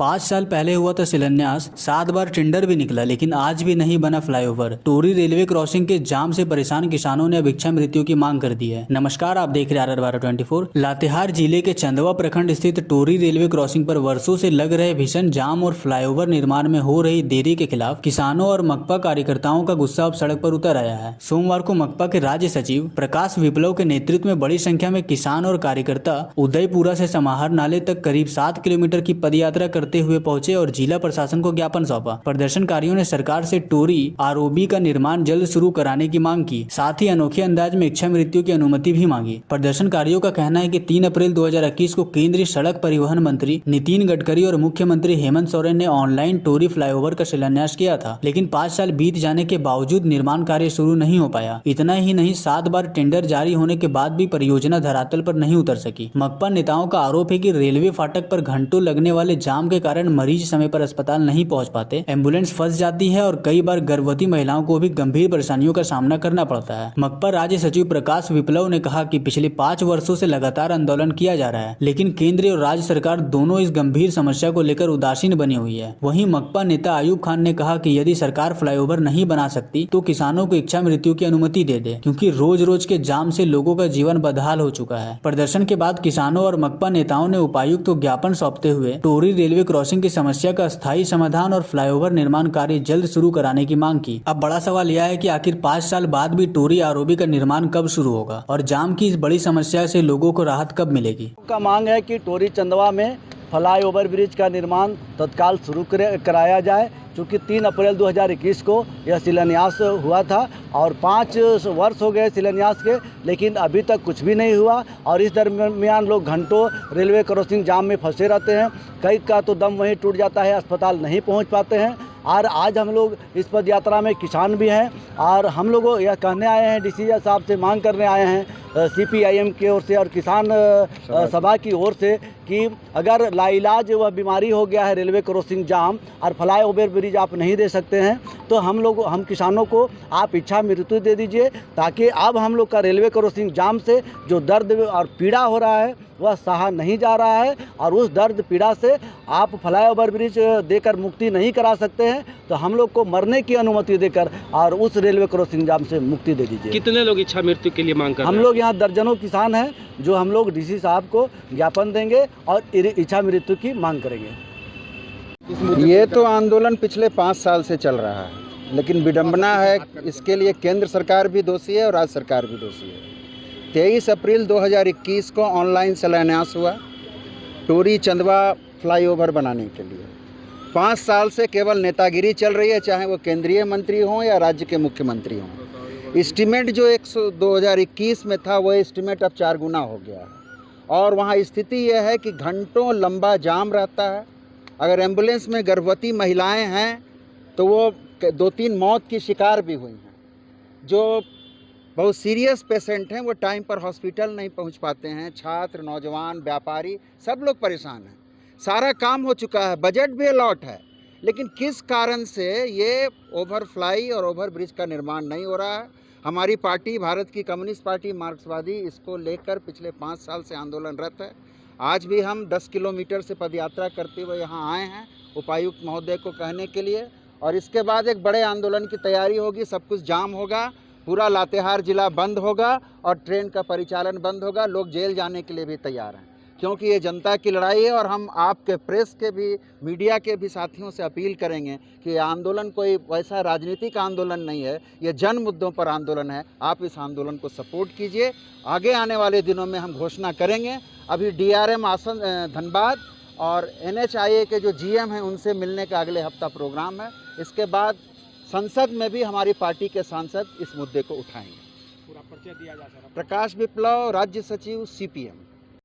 5 साल पहले हुआ था शिलान्यास, 7 बार टेंडर भी निकला, लेकिन आज भी नहीं बना फ्लाईओवर। टोरी रेलवे क्रॉसिंग के जाम से परेशान किसानों ने अब इच्छा मृत्यु की मांग कर दी है। नमस्कार, आप देख रहे हैं RR1224। लातेहार जिले के चंदवा प्रखंड स्थित टोरी रेलवे क्रॉसिंग पर वर्षों से लग रहे भीषण जाम और फ्लाईओवर निर्माण में हो रही देरी के खिलाफ किसानों और मकपा कार्यकर्ताओं का गुस्सा अब सड़क पर उतर आया है। सोमवार को मकपा के राज्य सचिव प्रकाश विप्लव के नेतृत्व में बड़ी संख्या में किसान और कार्यकर्ता उदयपुरा से समाहर नाले तक करीब 7 किलोमीटर की पदयात्रा करते हुए पहुंचे और जिला प्रशासन को ज्ञापन सौंपा। प्रदर्शनकारियों ने सरकार से टोरी आरओबी का निर्माण जल्द शुरू कराने की मांग की, साथ ही अनोखे अंदाज में इच्छा मृत्यु की अनुमति भी मांगी। प्रदर्शनकारियों का कहना है कि 3 अप्रैल 2021 को केंद्रीय सड़क परिवहन मंत्री नितिन गडकरी और मुख्यमंत्री हेमंत सोरेन ने ऑनलाइन टोरी फ्लाईओवर का शिलान्यास किया था, लेकिन 5 साल बीत जाने के बावजूद निर्माण कार्य शुरू नहीं हो पाया। इतना ही नहीं, 7 बार टेंडर जारी होने के बाद भी परियोजना धरातल पर नहीं उतर सकी। मकपा नेताओं का आरोप है कि रेलवे फाटक पर घंटों लगने वाले जाम के कारण मरीज समय पर अस्पताल नहीं पहुंच पाते, एम्बुलेंस फंस जाती है और कई बार गर्भवती महिलाओं को भी गंभीर परेशानियों का सामना करना पड़ता है। मकपा राज्य सचिव प्रकाश विप्लव ने कहा कि पिछले 5 वर्षों से लगातार आंदोलन किया जा रहा है, लेकिन केंद्र और राज्य सरकार दोनों इस गंभीर समस्या को लेकर उदासीन बनी हुई है। वहीं मकपा नेता आयुब खान ने कहा कि यदि सरकार फ्लाईओवर नहीं बना सकती तो किसानों को इच्छा मृत्यु की अनुमति दे दे, क्योंकि रोज रोज के जाम से लोगों का जीवन बदहाल हो चुका है। प्रदर्शन के बाद किसानों और मकपा नेताओं ने उपायुक्त को ज्ञापन सौंपते हुए टोरी रेलवे क्रॉसिंग की समस्या का स्थायी समाधान और फ्लाईओवर निर्माण कार्य जल्द शुरू कराने की मांग की। अब बड़ा सवाल यह है कि आखिर 5 साल बाद भी टोरी आरओबी का निर्माण कब शुरू होगा और जाम की इस बड़ी समस्या से लोगों को राहत कब मिलेगी। का मांग है कि टोरी चंदवा में फ्लाईओवर ब्रिज का निर्माण तत्काल शुरू कराया जाए, क्योंकि 3 अप्रैल 2021 को यह शिलान्यास हुआ था और 5 वर्ष हो गए शिलान्यास के, लेकिन अभी तक कुछ भी नहीं हुआ और इस दरमियान लोग घंटों रेलवे क्रॉसिंग जाम में फंसे रहते हैं। कई का तो दम वहीं टूट जाता है, अस्पताल नहीं पहुंच पाते हैं। और आज हम लोग इस पद यात्रा में किसान भी हैं और हम लोग यह कहने आए हैं, डीसी साहब से मांग करने आए हैं CPIM की ओर से और किसान सभा की ओर से कि अगर लाइलाज वह बीमारी हो गया है रेलवे क्रॉसिंग जाम और फ्लाईओवर ब्रिज आप नहीं दे सकते हैं, तो हम किसानों को आप इच्छा मृत्यु दे दीजिए, ताकि अब हम लोग का रेलवे क्रॉसिंग जाम से जो दर्द और पीड़ा हो रहा है वह सहा नहीं जा रहा है और उस दर्द पीड़ा से आप फ्लाईओवर ब्रिज देकर मुक्ति नहीं करा सकते हैं, तो हम लोग को मरने की अनुमति देकर और उस रेलवे क्रॉसिंग जाम से मुक्ति दे दीजिए। कितने लोग इच्छा मृत्यु के लिए मांग कर रहे हैं? हम लोग यहाँ दर्जनों किसान हैं जो हम लोग डीसी साहब को ज्ञापन देंगे और इच्छा मृत्यु की मांग करेंगे। ये तो आंदोलन पिछले 5 साल से चल रहा है, लेकिन विडंबना है, इसके लिए केंद्र सरकार भी दोषी है और राज्य सरकार भी दोषी है। 23 अप्रैल 2021 को ऑनलाइन शिलान्यास हुआ टोरी चंदवा फ्लाईओवर बनाने के लिए। 5 साल से केवल नेतागिरी चल रही है, चाहे वो केंद्रीय मंत्री हों या राज्य के मुख्यमंत्री हों। एस्टीमेट जो 2021 में था वो एस्टीमेट अब 4 गुना हो गया है और वहाँ स्थिति यह है कि घंटों लंबा जाम रहता है। अगर एम्बुलेंस में गर्भवती महिलाएं हैं तो वो 2-3 मौत की शिकार भी हुई हैं। जो बहुत सीरियस पेशेंट हैं वो टाइम पर हॉस्पिटल नहीं पहुंच पाते हैं। छात्र, नौजवान, व्यापारी सब लोग परेशान हैं। सारा काम हो चुका है, बजट भी अलॉट है, लेकिन किस कारण से ये ओवरफ्लाई और ओवर ब्रिज का निर्माण नहीं हो रहा है। हमारी पार्टी, भारत की कम्युनिस्ट पार्टी मार्क्सवादी, इसको लेकर पिछले 5 साल से आंदोलनरत है। आज भी हम 10 किलोमीटर से पदयात्रा करते हुए यहाँ आए हैं उपायुक्त महोदय को कहने के लिए, और इसके बाद एक बड़े आंदोलन की तैयारी होगी। सब कुछ जाम होगा, पूरा लातेहार जिला बंद होगा और ट्रेन का परिचालन बंद होगा। लोग जेल जाने के लिए भी तैयार हैं, क्योंकि ये जनता की लड़ाई है। और हम आपके प्रेस के भी, मीडिया के भी साथियों से अपील करेंगे कि ये आंदोलन कोई वैसा राजनीतिक आंदोलन नहीं है, ये जन मुद्दों पर आंदोलन है। आप इस आंदोलन को सपोर्ट कीजिए। आगे आने वाले दिनों में हम घोषणा करेंगे। अभी DRM आसन धनबाद और NHIA के जो GM हैं उनसे मिलने का अगले हफ्ता प्रोग्राम है। इसके बाद संसद में भी हमारी पार्टी के सांसद इस मुद्दे को उठाएंगे। पूरा परिचय दिया जा सकता है। प्रकाश विप्लव, राज्य सचिव, CPM।